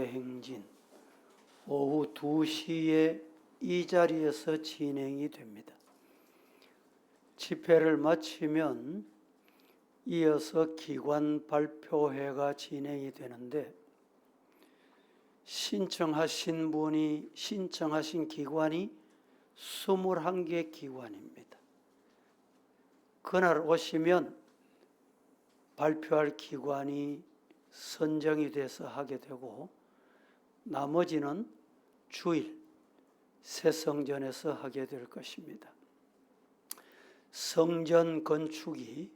행진 오후 2시에 이 자리에서 진행이 됩니다. 집회를 마치면 이어서 기관 발표회가 진행이 되는데 신청하신 기관이 21개 기관입니다. 그날 오시면 발표할 기관이 선정이 돼서 하게 되고 나머지는 주일 새성전에서 하게 될 것입니다. 성전 건축이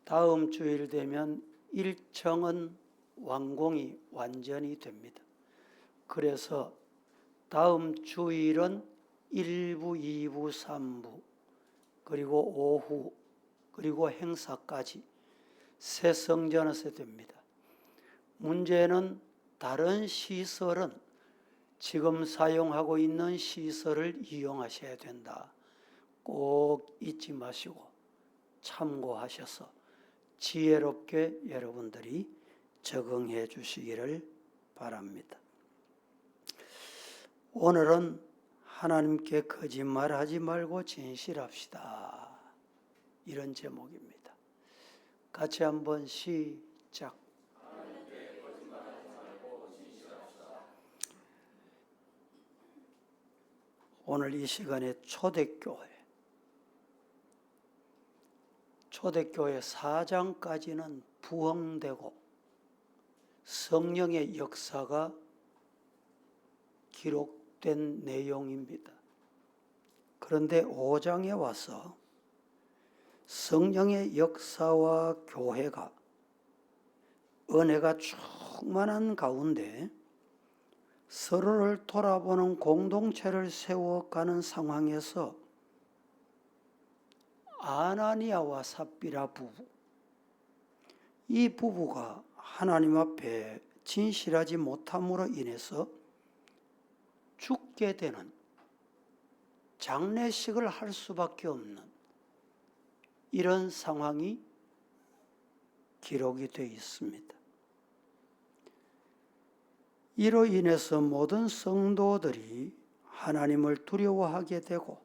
다음 주일 되면 일정은 완공이 완전히 됩니다. 그래서 다음 주일은 1부, 2부, 3부 그리고 오후 그리고 행사까지 새성전에서 됩니다. 문제는 다른 시설은 지금 사용하고 있는 시설을 이용하셔야 된다. 꼭 잊지 마시고 참고하셔서 지혜롭게 여러분들이 적응해 주시기를 바랍니다. 오늘은 하나님께 거짓말하지 말고 진실합시다. 이런 제목입니다. 같이 한번 시작. 오늘 이 시간에 초대교회 4장까지는 부흥되고 성령의 역사가 기록된 내용입니다. 그런데 5장에 와서 성령의 역사와 교회가 은혜가 충만한 가운데 서로를 돌아보는 공동체를 세워가는 상황에서 아나니아와 삽비라 부부, 이 부부가 하나님 앞에 진실하지 못함으로 인해서 죽게 되는, 장례식을 할 수밖에 없는 이런 상황이 기록이 되어 있습니다. 이로 인해서 모든 성도들이 하나님을 두려워하게 되고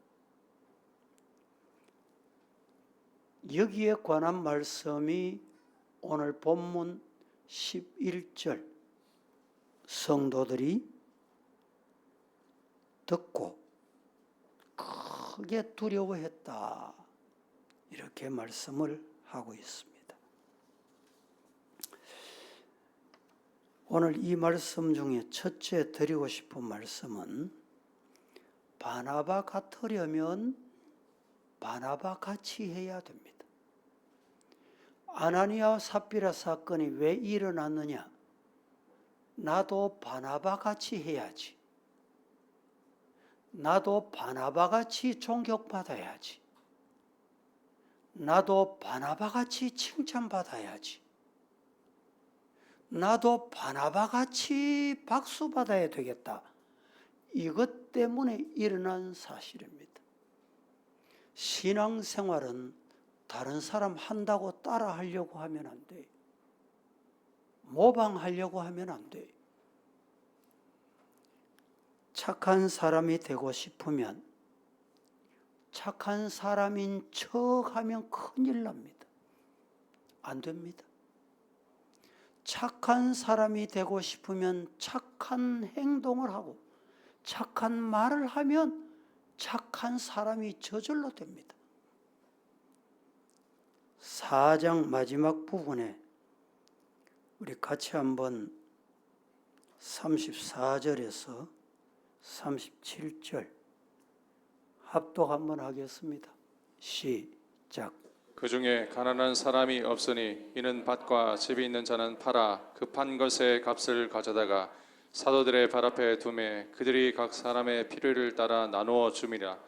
여기에 관한 말씀이 오늘 본문 11절 성도들이 듣고 크게 두려워했다. 이렇게 말씀을 하고 있습니다. 오늘 이 말씀 중에 첫째 드리고 싶은 말씀은 바나바 같으려면 바나바 같이 해야 됩니다. 아나니아와 삽비라 사건이 왜 일어났느냐? 나도 바나바 같이 해야지. 나도 바나바 같이 존경받아야지. 나도 바나바 같이 칭찬받아야지. 나도 바나바 같이 박수 받아야 되겠다. 이것 때문에 일어난 사실입니다. 신앙생활은 다른 사람 한다고 따라 하려고 하면 안 돼. 모방하려고 하면 안 돼. 착한 사람이 되고 싶으면 착한 사람인 척하면 큰일 납니다. 안 됩니다. 착한 사람이 되고 싶으면 착한 행동을 하고 착한 말을 하면 착한 사람이 저절로 됩니다. 4장 마지막 부분에 우리 같이 한번 34절에서 37절 합독 한번 하겠습니다. 시작. 그 중에 가난한 사람이 없으니 이는 밭과 집이 있는 자는 팔아 그 판 것의 값을 가져다가 사도들의 발 앞에 두매 그들이 각 사람의 필요를 따라 나누어 줌이라.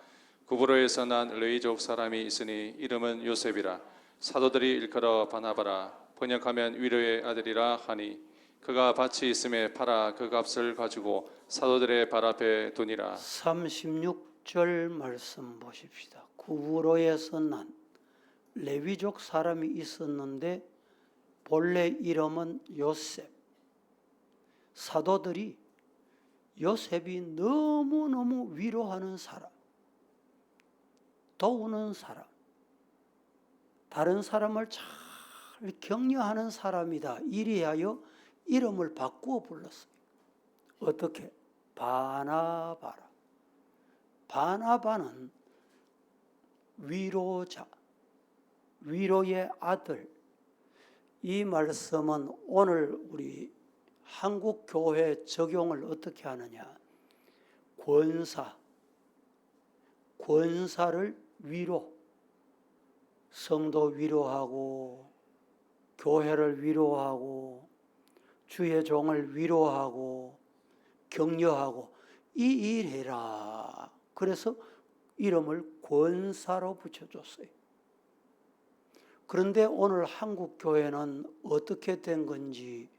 구브로에서 난 레위족 사람이 있으니 이름은 요셉이라. 사도들이 일컬어 바나바라 번역하면 위로의 아들이라 하니 그가 밭이 있음에 팔아 그 값을 가지고 사도들의 발 앞에 두니라. 36절 말씀 보십시다. 구브로에서 난 레위족 사람이 있었는데 본래 이름은 요셉. 사도들이 요셉이 너무너무 위로하는 사람, 도우는 사람, 다른 사람을 잘 격려하는 사람이다. 이리하여 이름을 바꾸어 불렀어요. 어떻게? 바나바라. 바나바는 위로자, 위로의 아들. 이 말씀은 오늘 우리 한국 교회 적용을 어떻게 하느냐? 권사를 위로, 성도 위로하고 교회를 위로하고 주의 종을 위로하고 격려하고 이 일해라. 그래서 이름을 권사로 붙여줬어요. 그런데 오늘 한국 교회는 어떻게 된 건지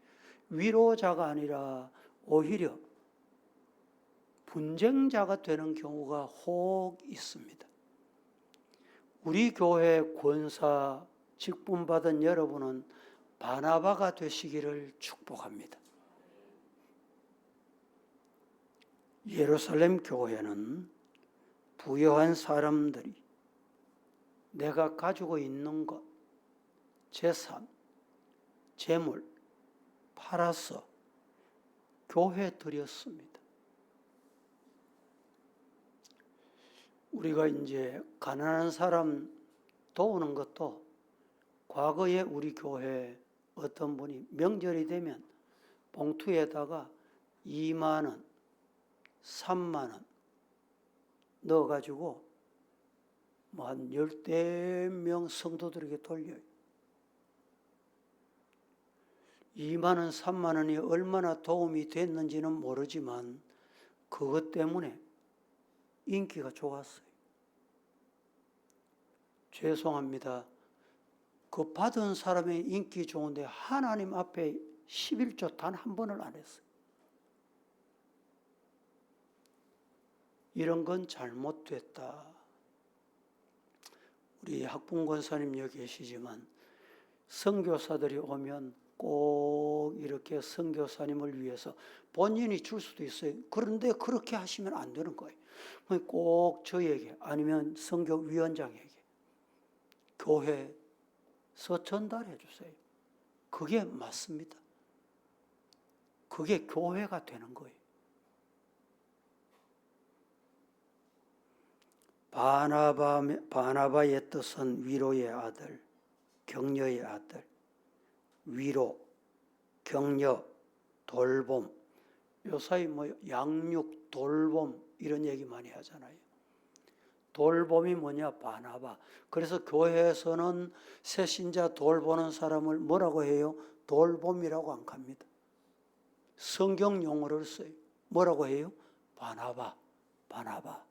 위로자가 아니라 오히려 분쟁자가 되는 경우가 혹 있습니다. 우리 교회 권사 직분받은 여러분은 바나바가 되시기를 축복합니다. 예루살렘 교회는 부유한 사람들이 내가 가지고 있는 것, 재산, 재물 팔아서 교회에 드렸습니다. 우리가 이제 가난한 사람 도우는 것도 과거에 우리 교회 어떤 분이 명절이 되면 봉투에다가 2만 원, 3만 원 넣어가지고 뭐 한 10명 성도들에게 돌려요. 2만 원, 3만 원이 얼마나 도움이 됐는지는 모르지만 그것 때문에 인기가 좋았어요. 죄송합니다. 그 받은 사람의 인기 좋은데 하나님 앞에 11조 단 한 번을 안 했어요. 이런 건 잘못됐다. 우리 학분 권사님 여기 계시지만 선교사들이 오면 꼭 이렇게 선교사님을 위해서 본인이 줄 수도 있어요. 그런데 그렇게 하시면 안 되는 거예요. 꼭 저에게 아니면 선교위원장에게 교회에서 전달해 주세요. 그게 맞습니다. 그게 교회가 되는 거예요. 바나바의 뜻은 위로의 아들, 격려의 아들. 위로, 격려, 돌봄. 요사이 뭐 양육, 돌봄 이런 얘기 많이 하잖아요. 돌봄이 뭐냐? 바나바. 그래서 교회에서는 새신자 돌보는 사람을 뭐라고 해요? 돌봄이라고 안 합니다. 성경 용어를 써요. 뭐라고 해요? 바나바, 바나바.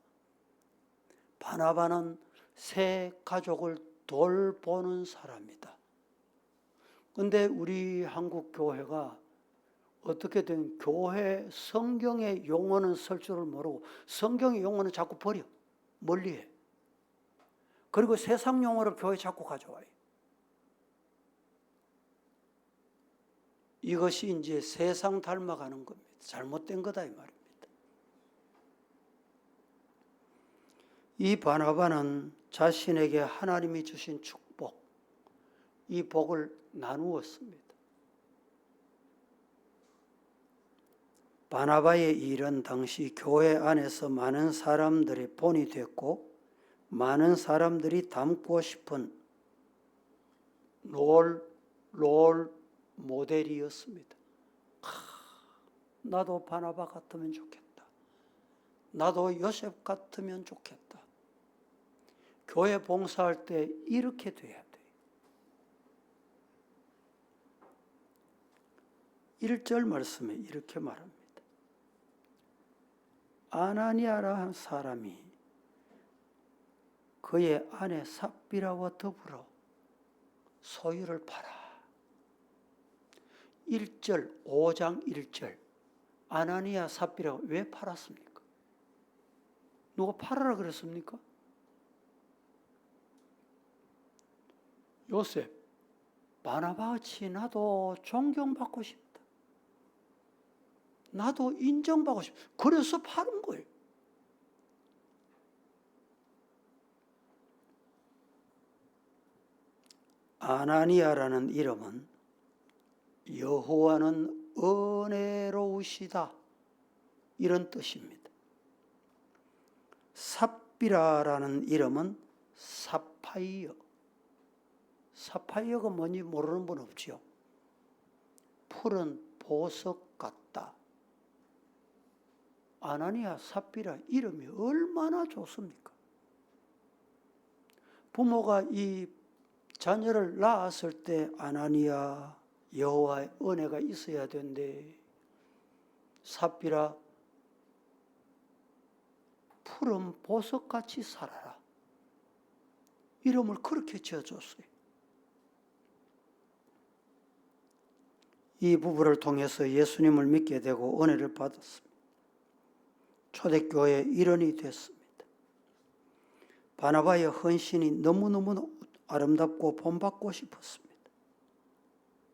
바나바는 새 가족을 돌보는 사람이다. 그런데 우리 한국 교회가 어떻게 된 교회 성경의 용어는 쓸 줄을 모르고 성경의 용어는 자꾸 버려. 멀리해. 그리고 세상 용어를 교회 자꾸 가져와요. 이것이 이제 세상 닮아가는 겁니다. 잘못된 거다 이 말입니다. 이 바나바는 자신에게 하나님이 주신 축복, 이 복을 나누었습니다. 바나바의 일은 당시 교회 안에서 많은 사람들의 본이 됐고 많은 사람들이 닮고 싶은 롤 모델이었습니다. 나도 바나바 같으면 좋겠다. 나도 요셉 같으면 좋겠다. 교회 봉사할 때 이렇게 돼야 돼요. 1절 말씀에 이렇게 말합니다. 아나니아라는 사람이 그의 아내 삽비라와 더불어 소유를 팔아. 1절, 5장 1절. 아나니아 삽비라가 왜 팔았습니까? 누가 팔아라 그랬습니까? 요셉, 바나바같이 나도 존경받고 싶다. 나도 인정받고 싶어. 그래서 파는 거예요. 아나니아라는 이름은 여호와는 은혜로우시다 이런 뜻입니다. 삽비라라는 이름은 사파이어. 사파이어가 뭔지 모르는 분 없지요. 푸른 보석 같다. 아나니아 삽비라 이름이 얼마나 좋습니까? 부모가 이 자녀를 낳았을 때 아나니아 여호와의 은혜가 있어야 된대. 삽비라 푸른 보석같이 살아라. 이름을 그렇게 지어줬어요. 이 부부를 통해서 예수님을 믿게 되고 은혜를 받았습니다. 초대교회의 일원이 됐습니다. 바나바의 헌신이 너무너무 아름답고 본받고 싶었습니다.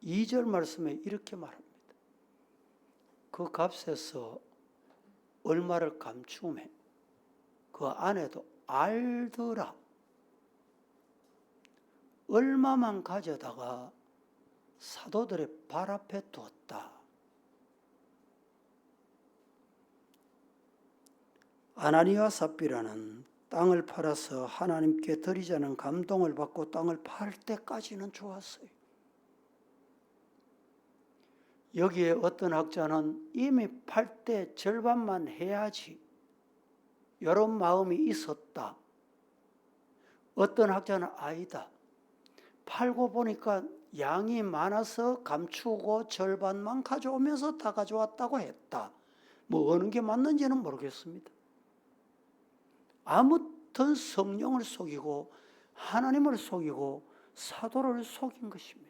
2절 말씀에 이렇게 말합니다. 그 값에서 얼마를 감추매 그 안에도 알더라. 얼마만 가져다가 사도들의 발 앞에 두었다. 아나니아 삽비라는 땅을 팔아서 하나님께 드리자는 감동을 받고 땅을 팔 때까지는 좋았어요. 여기에 어떤 학자는 이미 팔 때 절반만 해야지 이런 마음이 있었다. 어떤 학자는 아니다. 팔고 보니까 양이 많아서 감추고 절반만 가져오면서 다 가져왔다고 했다. 뭐 어느 게 맞는지는 모르겠습니다. 아무튼 성령을 속이고 하나님을 속이고 사도를 속인 것입니다.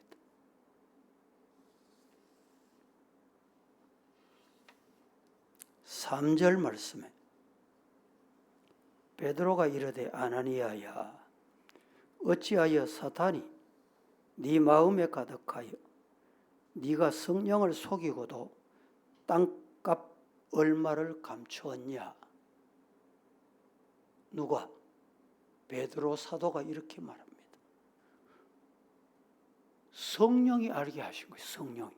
삼절 말씀에 베드로가 이르되 아나니아야 어찌하여 사탄이 네 마음에 가득하여 네가 성령을 속이고도 땅값 얼마를 감추었냐. 누가? 베드로 사도가 이렇게 말합니다. 성령이 알게 하신 거예요. 성령이.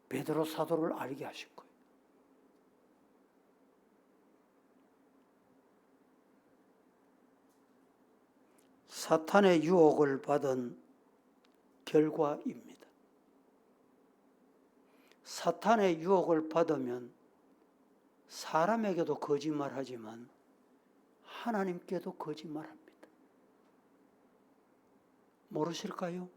베드로 사도를 알게 하신 거예요. 사탄의 유혹을 받은 결과입니다. 사탄의 유혹을 받으면 사람에게도 거짓말하지만 하나님께도 거짓말합니다. 모르실까요?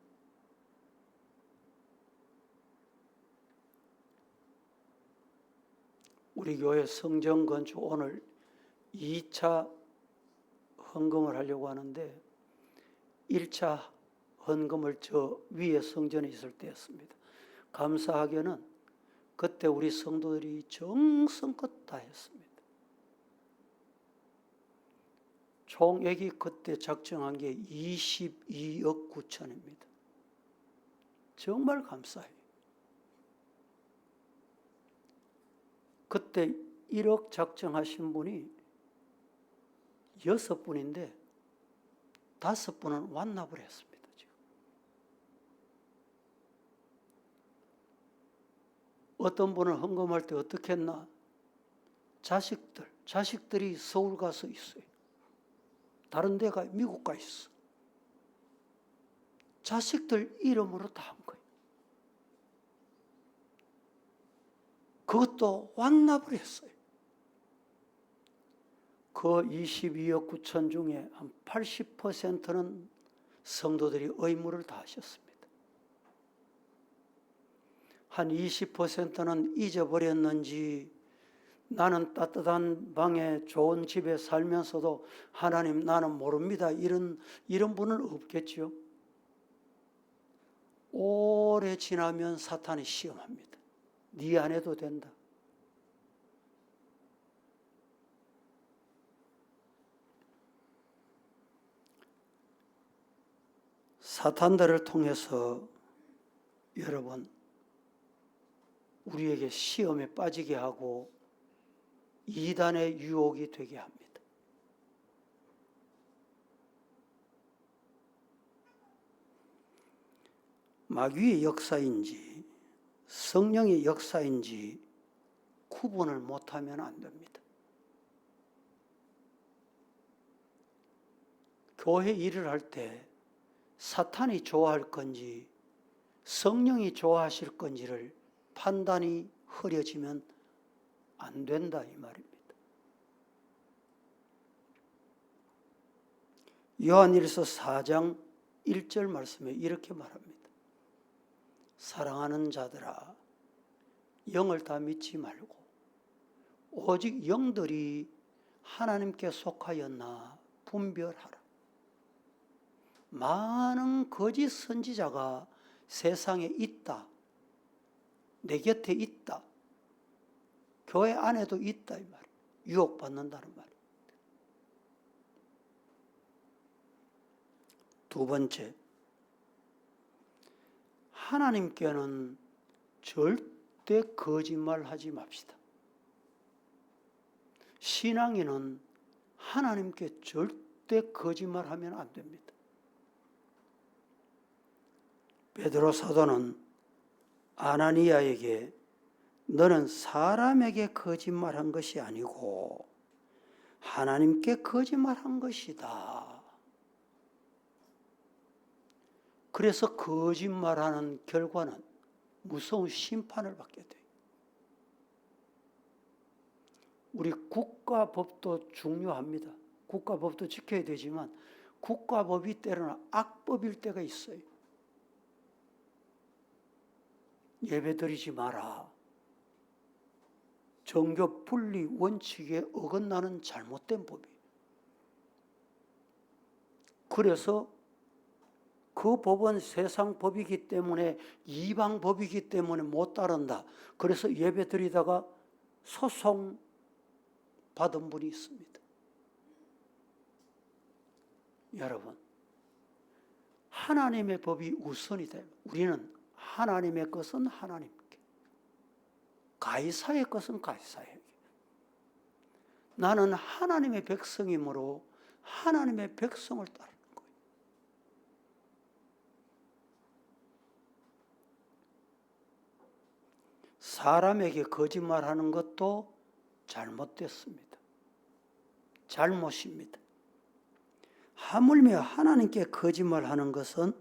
우리 교회 성전 건축 오늘 2차 헌금을 하려고 하는데 1차 헌금을 저 위에 성전에 있을 때였습니다. 감사하게는 그때 우리 성도들이 정성껏 다 했습니다. 총액이 그때 작정한 게 22억 9천입니다. 정말 감사해요. 그때 1억 작정하신 분이 6분인데 5분은 완납을 했습니다. 지금. 어떤 분은 헌금할 때 어떻게 했나? 자식들이 서울 가서 있어요. 다른 데가 미국 가 있어. 자식들 이름으로 다 한 거예요. 그것도 완납을 했어요. 그 22억 9천 중에 한 80%는 성도들이 의무를 다 하셨습니다. 한 20%는 잊어버렸는지 나는 따뜻한 방에 좋은 집에 살면서도 하나님 나는 모릅니다. 이런 분은 없겠죠. 오래 지나면 사탄이 시험합니다. 네 안 해도 된다. 사탄들을 통해서 여러분 우리에게 시험에 빠지게 하고 이단의 유혹이 되게 합니다. 마귀의 역사인지 성령의 역사인지 구분을 못하면 안 됩니다. 교회 일을 할 때 사탄이 좋아할 건지 성령이 좋아하실 건지를 판단이 흐려지면 안 된다 이 말입니다. 요한일서 4장 1절 말씀에 이렇게 말합니다. 사랑하는 자들아, 영을 다 믿지 말고 오직 영들이 하나님께 속하였나 분별하라. 많은 거짓 선지자가 세상에 있다. 내 곁에 있다. 교회 안에도 있다 이 말이에요. 유혹받는다는 말이에요. 두 번째, 하나님께는 절대 거짓말하지 맙시다. 신앙인은 하나님께 절대 거짓말하면 안 됩니다. 베드로 사도는 아나니아에게 너는 사람에게 거짓말한 것이 아니고 하나님께 거짓말한 것이다. 그래서 거짓말하는 결과는 무서운 심판을 받게 돼요. 우리 국가법도 중요합니다. 국가법도 지켜야 되지만 국가법이 때로는 악법일 때가 있어요. 예배드리지 마라. 정교 분리 원칙에 어긋나는 잘못된 법이에요. 그래서 그 법은 세상 법이기 때문에 이방 법이기 때문에 못 따른다. 그래서 예배 드리다가 소송 받은 분이 있습니다. 여러분, 하나님의 법이 우선이다. 우리는 하나님의 것은 하나님께, 가이사의 것은 가이사에게. 나는 하나님의 백성이므로 하나님의 백성을 따르는 거예요. 사람에게 거짓말하는 것도 잘못됐습니다. 잘못입니다. 하물며 하나님께 거짓말하는 것은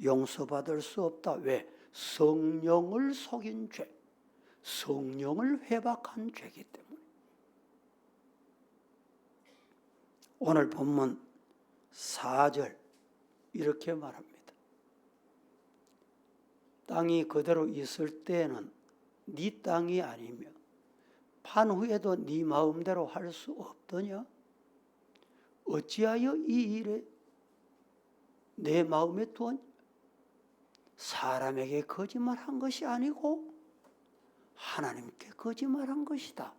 용서받을 수 없다. 왜? 성령을 속인 죄, 성령을 회박한 죄이기 때문에. 오늘 본문 4절 이렇게 말합니다. 땅이 그대로 있을 때에는 네 땅이 아니며 판 후에도 네 마음대로 할 수 없더냐? 어찌하여 이 일에 내 마음에 두었냐? 사람에게 거짓말한 것이 아니고 하나님께 거짓말한 것이다.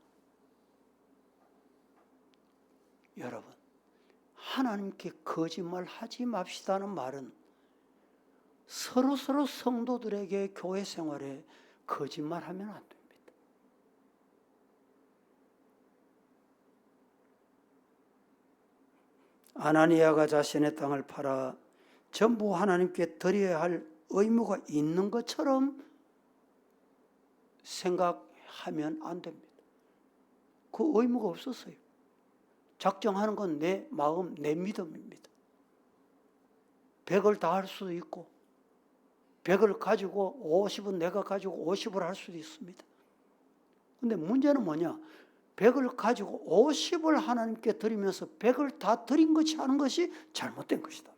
여러분, 하나님께 거짓말하지 맙시다는 말은 서로 성도들에게 교회 생활에 거짓말하면 안 됩니다. 아나니아가 자신의 땅을 팔아 전부 하나님께 드려야 할 의무가 있는 것처럼 생각하면 안 됩니다. 그 의무가 없었어요. 작정하는 건 내 마음, 내 믿음입니다. 100을 다 할 수도 있고 100을 가지고 50은 내가 가지고 50을 할 수도 있습니다. 근데 문제는 뭐냐? 100을 가지고 50을 하나님께 드리면서 100을 다 드린 것이 하는 것이 잘못된 것이다.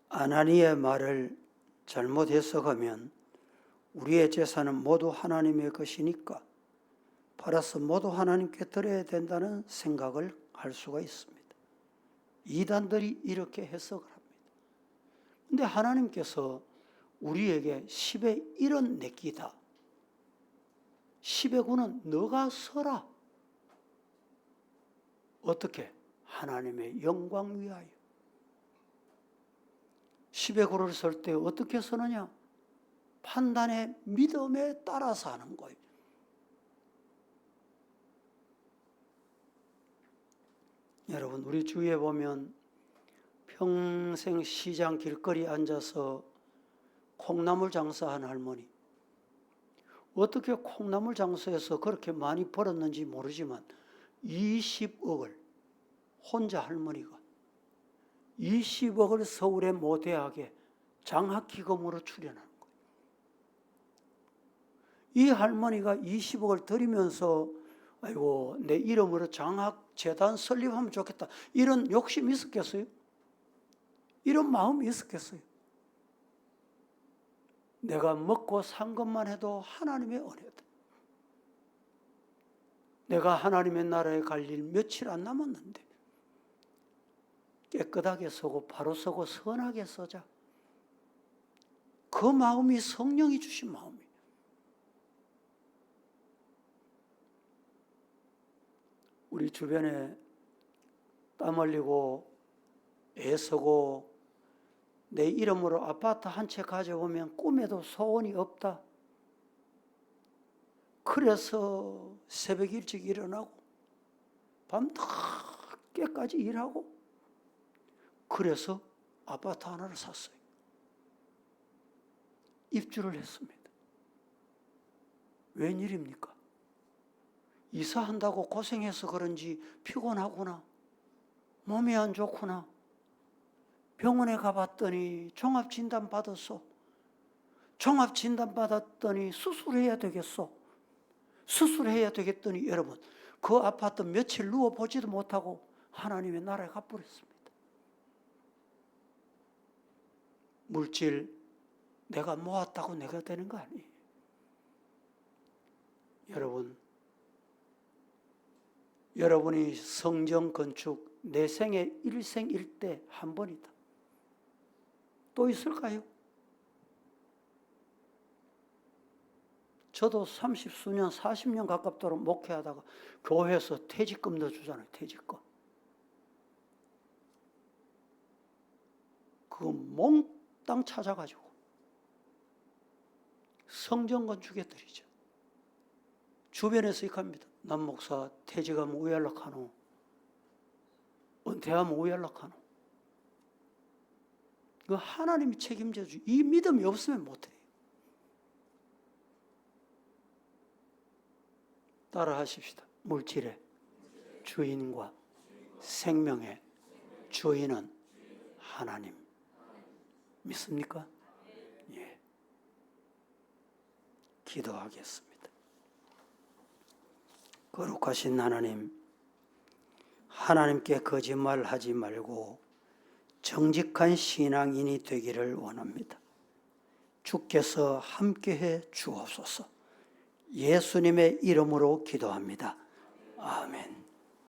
아나니의 말을 잘못 해석하면 우리의 재산은 모두 하나님의 것이니까 팔아서 모두 하나님께 드려야 된다는 생각을 할 수가 있습니다. 이단들이 이렇게 해석을 합니다. 그런데 하나님께서 우리에게 10의 1은 내기다. 10의 9는 너가 서라. 어떻게? 하나님의 영광 위하여. 10의 9를 설 때 어떻게 서느냐? 판단의 믿음에 따라서 하는 거예요. 여러분, 우리 주위에 보면 평생 시장 길거리 앉아서 콩나물 장사한 할머니, 어떻게 콩나물 장사해서 그렇게 많이 벌었는지 모르지만 20억을 혼자 할머니가 20억을 서울의 모대학에 장학기금으로 출연하는 거예요. 이 할머니가 20억을 들이면서 아이고 내 이름으로 장학재단 설립하면 좋겠다, 이런 욕심이 있었겠어요? 이런 마음이 있었겠어요? 내가 먹고 산 것만 해도 하나님의 은혜다. 내가 하나님의 나라에 갈 일 며칠 안 남았는데 깨끗하게 서고 바로 서고 선하게 서자. 그 마음이 성령이 주신 마음이에요. 우리 주변에 땀 흘리고 애쓰고 내 이름으로 아파트 한 채 가져오면 꿈에도 소원이 없다. 그래서 새벽 일찍 일어나고 밤 늦게까지 일하고 그래서 아파트 하나를 샀어요. 입주를 했습니다. 웬일입니까? 이사한다고 고생해서 그런지 피곤하구나, 몸이 안 좋구나. 병원에 가봤더니 종합진단 받았어. 종합진단 받았더니 수술해야 되겠어. 수술해야 되겠더니 여러분, 그 아파트 며칠 누워보지도 못하고 하나님의 나라에 가버렸습니다. 물질 내가 모았다고 내가 되는 거 아니에요. 여러분이 성전 건축 내 생에 일생일대 한 번이다. 또 있을까요? 저도 30수년 40년 가깝도록 목회하다가 교회에서 퇴직금도 주잖아요. 퇴직금. 그거 몽땅 찾아가지고 성전 건축에 드리죠. 주변에서 이렇게 합니다. 남 목사 퇴직하면 왜 연락하노? 은퇴하면 왜 연락하노? 그 하나님이 책임져 주. 이 믿음이 없으면 못해요. 따라 하십시다. 물질의 주인과 생명의 주인은 하나님. 믿습니까? 예. 기도하겠습니다. 거룩하신 하나님, 하나님께 거짓말하지 말고 정직한 신앙인이 되기를 원합니다. 주께서 함께해 주옵소서. 예수님의 이름으로 기도합니다. 아멘.